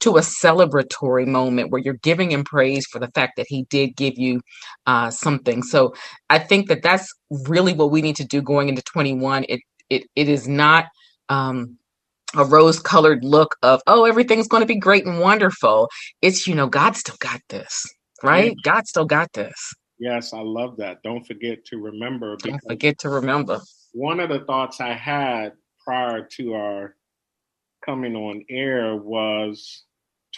to a celebratory moment where you're giving him praise for the fact that he did give you something. So I think that that's really what we need to do going into 21. It is not a rose-colored look of, oh, everything's going to be great and wonderful. It's, God still got this, Yeah. right? God still got this. Yes, I love that. Don't forget to remember, Don't because forget to remember. one of the thoughts I had prior to our coming on air was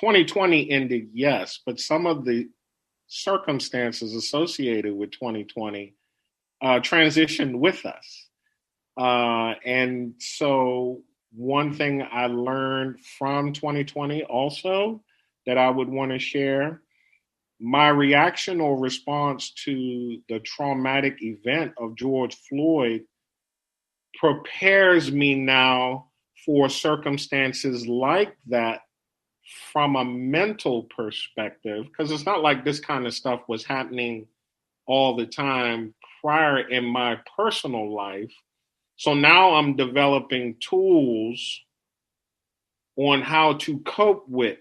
2020 ended, yes, but some of the circumstances associated with 2020 transitioned with us. And so, one thing I learned from 2020 also that I would want to share, my reaction or response to the traumatic event of George Floyd prepares me now for circumstances like that from a mental perspective, because it's not like this kind of stuff was happening all the time prior in my personal life. So now I'm developing tools on how to cope with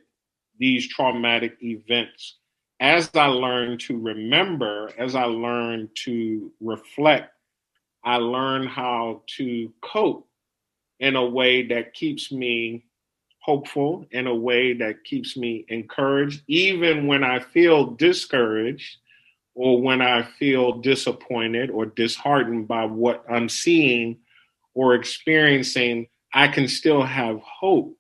these traumatic events. As I learn to remember, as I learn to reflect, I learn how to cope in a way that keeps me hopeful, in a way that keeps me encouraged, even when I feel discouraged or when I feel disappointed or disheartened by what I'm seeing or experiencing. I can still have hope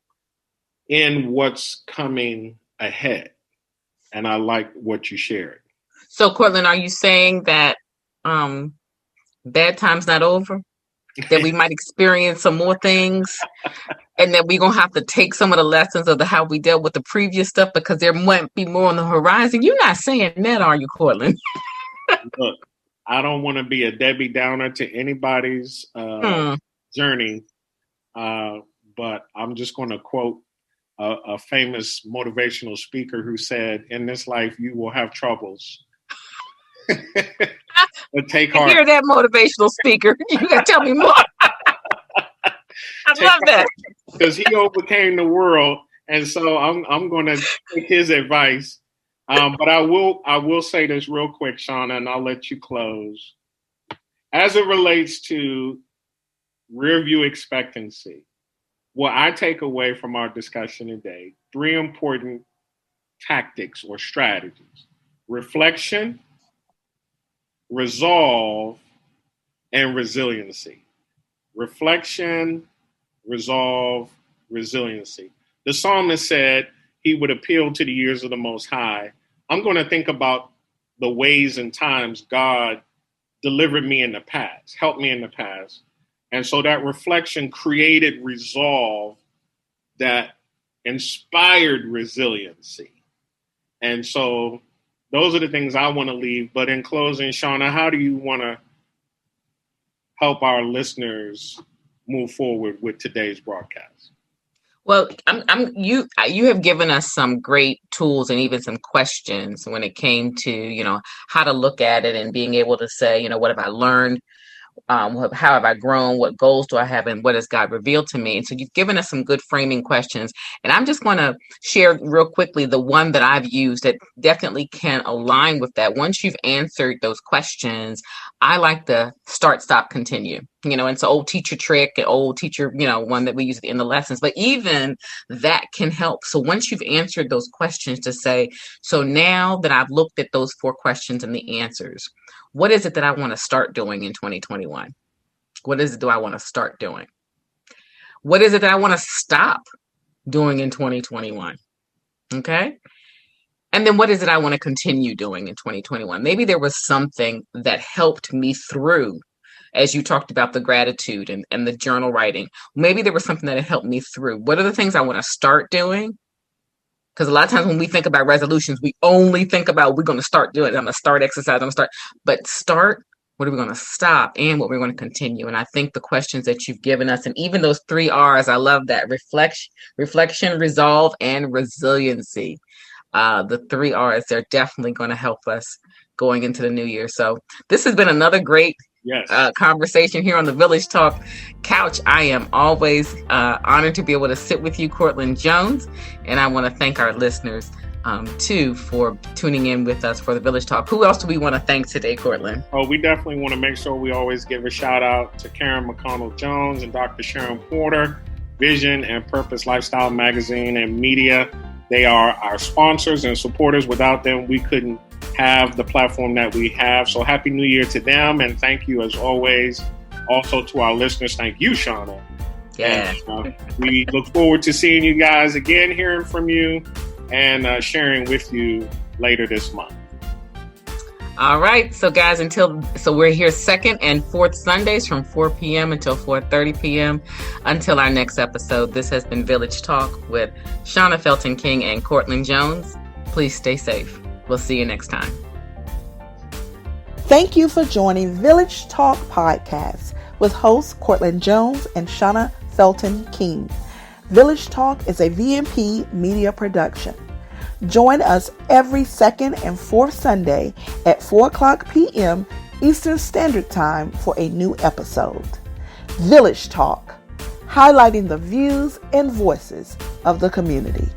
in what's coming ahead. And I like what you shared. So, Cortland, are you saying that bad time's not over? That we might experience some more things, and that we're gonna have to take some of the lessons of how we dealt with the previous stuff because there might be more on the horizon? You're not saying that, are you, Cortland? Look, I don't want to be a Debbie Downer to anybody's Hmm. journey, but I'm just going to quote a famous motivational speaker who said, "In this life, you will have troubles, but take I heart. hear that motivational speaker. You gotta tell me more. I Take love that. heart, because he overcame the world." And so I'm going to take his advice. But I will say this real quick, Shauna, and I'll let you close. As it relates to Rearview expectancy, what I take away from our discussion today, three important tactics or strategies: reflection, resolve, and resiliency. Reflection, resolve, resiliency. The psalmist said he would appeal to the ears of the Most High. I'm going to think about the ways and times God delivered me in the past, helped me in the past. And so that reflection created resolve that inspired resiliency. And so those are the things I want to leave. But in closing, Shauna, how do you want to help our listeners move forward with today's broadcast? Well, you have given us some great tools and even some questions when it came to, how to look at it and being able to say, what have I learned? How have I grown? What goals do I have? And what has God revealed to me? And so you've given us some good framing questions. And I'm just going to share real quickly the one that I've used that definitely can align with that. Once you've answered those questions, I like the start, stop, continue. It's an old teacher trick, an old teacher, one that we use in the lessons, but even that can help. So once you've answered those questions, to say, so now that I've looked at those 4 questions and the answers, what is it that I want to start doing in 2021? What is it do I want to start doing? What is it that I want to stop doing in 2021? Okay. And then what is it I want to continue doing in 2021? Maybe there was something that helped me through, as you talked about the gratitude and the journal writing. Maybe there was something that helped me through. What are the things I want to start doing? Because a lot of times when we think about resolutions, we only think about we're going to start doing it. I'm going to start exercise. I'm going to start. But start, what are we going to stop, and what we're going to continue? And I think the questions that you've given us, and even those 3 R's, I love that: reflection, resolve, and resiliency. The 3 R's, they're definitely going to help us going into the new year. So this has been another great Yes. conversation here on the Village Talk couch. I am always honored to be able to sit with you, Courtland Jones, and I want to thank our listeners too for tuning in with us for the Village Talk. Who else do we want to thank today, Courtland? Oh, we definitely want to make sure we always give a shout out to Karen McConnell Jones and Dr. Sharon Porter, Vision and Purpose Lifestyle Magazine and Media. They are our sponsors and supporters. Without them, we couldn't have the platform that we have. So Happy New Year to them, and thank you as always. Also to our listeners, thank you, Shauna. Yeah. And, we look forward to seeing you guys again, hearing from you, and sharing with you later this month. All right. So guys, so we're here second and fourth Sundays from 4 p.m. until 4:30 p.m. until our next episode. This has been Village Talk with Shauna Felton King and Courtland Jones. Please stay safe. We'll see you next time. Thank you for joining Village Talk Podcast with hosts Courtland Jones and Shauna Felton King. Village Talk is a VMP media production. Join us every second and fourth Sunday at 4 o'clock p.m. Eastern Standard Time for a new episode. Village Talk, highlighting the views and voices of the community.